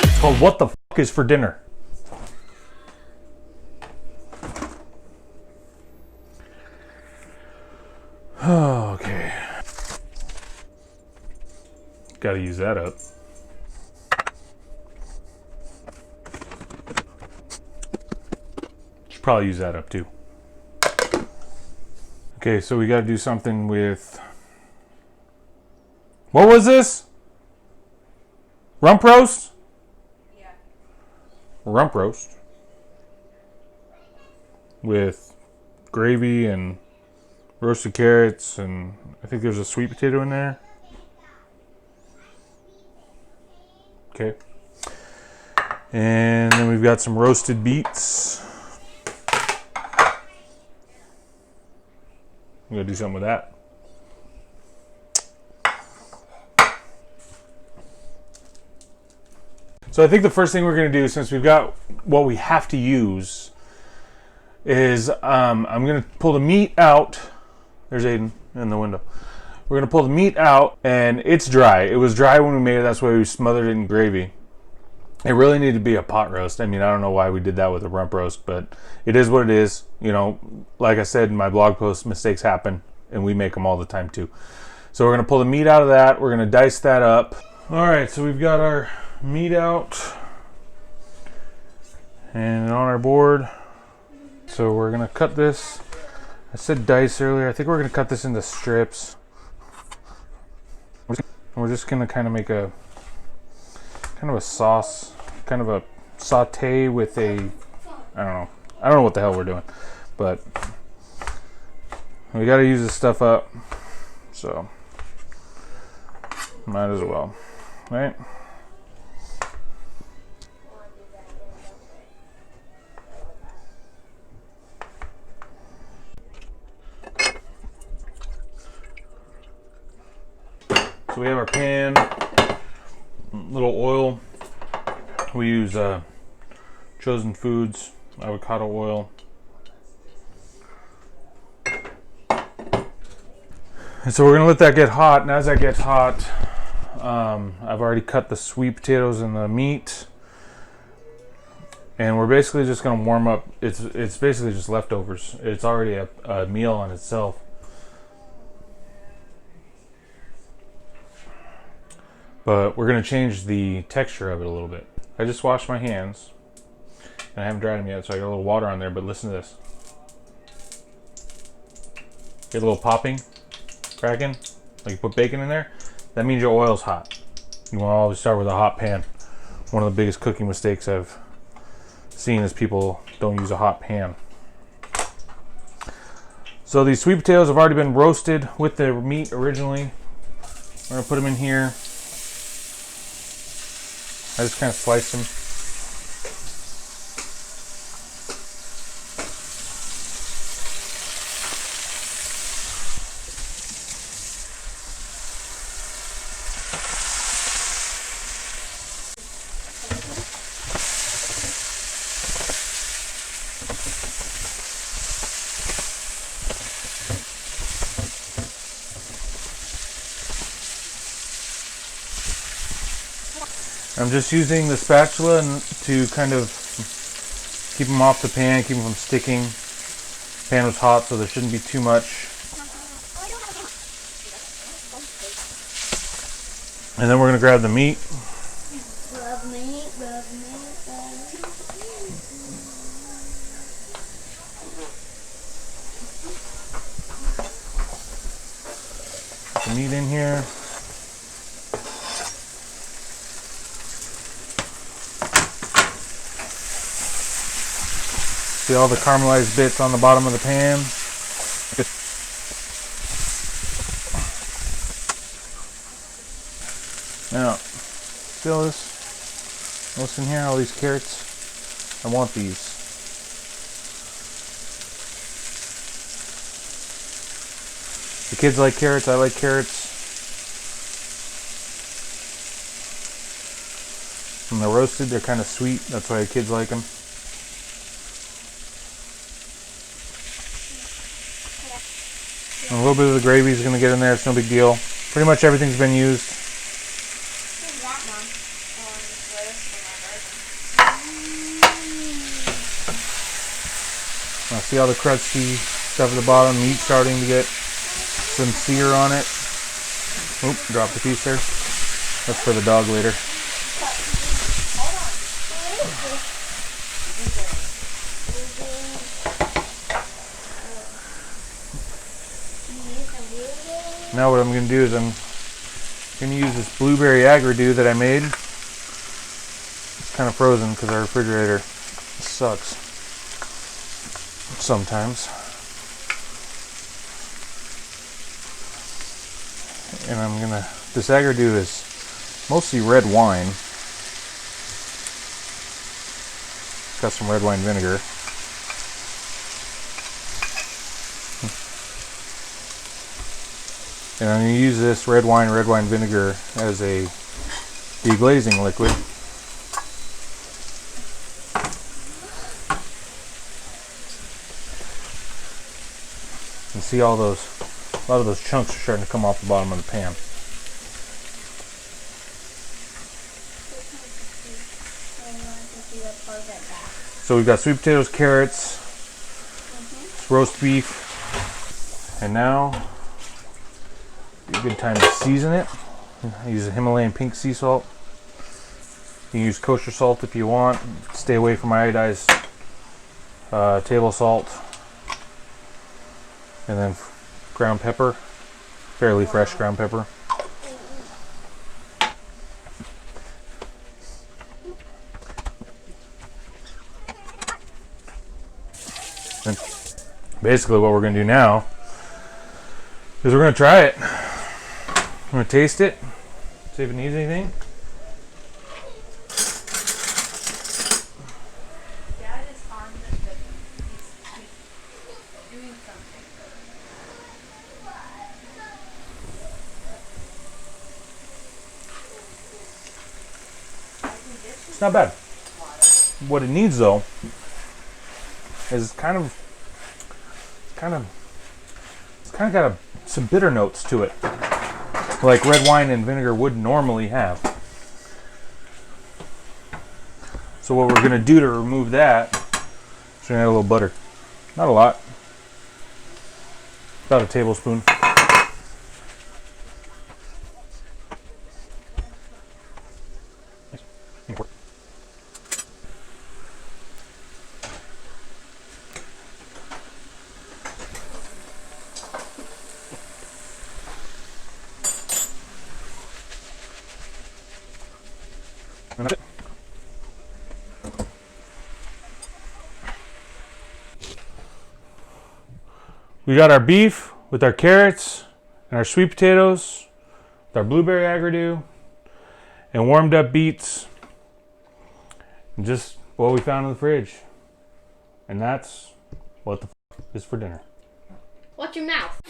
It's called What the Fuck is for Dinner? Okay. Gotta use that up. Should probably use that up too. Okay, so we gotta do something with... What was this? Rump roast? Yeah. Rump roast. With gravy and roasted carrots, and I think there's a sweet potato in there. Okay. And then we've got some roasted beets. I'm gonna do something with that. So I think the first thing we're gonna do, since we've got what we have to use, is I'm gonna pull the meat out. There's Aiden in the window. We're gonna pull the meat out, and it's dry. It was dry when we made it. That's why we smothered it in gravy. It really needed to be a pot roast. I mean, I don't know why we did that with a rump roast, but it is what it is. You know, like I said in my blog post, mistakes happen, and we make them all the time too. So we're gonna pull the meat out of that. We're gonna dice that up. All right, so we've got our meat out and on our board. So we're gonna cut this. I said dice earlier. I think we're gonna cut this into strips. We're just gonna kind of make a sauce, kind of a saute with a, I don't know what the hell we're doing, but we got to use this stuff up, so might as well, right? So we have our pan, little oil. We use Chosen Foods avocado oil. And so we're gonna let that get hot, and as that gets hot, I've already cut the sweet potatoes and the meat, and we're basically just gonna warm up. It's basically just leftovers. It's already a meal on itself. But we're going to change the texture of it a little bit. I just washed my hands, and I haven't dried them yet, so I got a little water on there, but listen to this. Get a little popping, cracking, like you put bacon in there. That means your oil's hot. You want to always start with a hot pan. One of the biggest cooking mistakes I've seen is people don't use a hot pan. So these sweet potatoes have already been roasted with the meat originally. We're going to put them in here. I just kind of slice them. I'm just using the spatula to kind of keep them off the pan, keep them from sticking. The pan was hot, so there shouldn't be too much. And then we're going to grab the meat. Put the meat in here. See all the caramelized bits on the bottom of the pan? Now, see all this? What's in here? All these carrots? I want these. The kids like carrots, I like carrots. When they're roasted, they're kind of sweet. That's why the kids like them. And a little bit of the gravy is going to get in there. It's no big deal. Pretty much everything's been used. Now see all the crusty stuff at the bottom, meat starting to get some sear on it. Oop, dropped a piece there. That's for the dog later. Now what I'm going to do is I'm going to use this blueberry aggredew that I made. It's kind of frozen because our refrigerator sucks sometimes. And I'm going to, this aggredew is mostly red wine. Got some red wine vinegar. And I'm going to use this red wine vinegar as a deglazing liquid. And see all those, a lot of those chunks are starting to come off the bottom of the pan. So we've got sweet potatoes, carrots, roast beef, and now a good time to season it. I use a Himalayan pink sea salt. You can use kosher salt if you want. Stay away from iodized table salt. And then ground pepper, fairly fresh ground pepper. And basically what we're going to do now is we're going to try it. I'm going to taste it, see if it needs anything. Dad is on the he's doing something. It's not bad. What it needs though is kind of got some bitter notes to it, like red wine and vinegar would normally have. So what we're going to do to remove that is we're going to add a little butter. Not a lot. About a tablespoon. And that's it. We got our beef with our carrots and our sweet potatoes, with our blueberry aggredew, and warmed up beets, and just what we found in the fridge. And that's what the f is for dinner. Watch your mouth.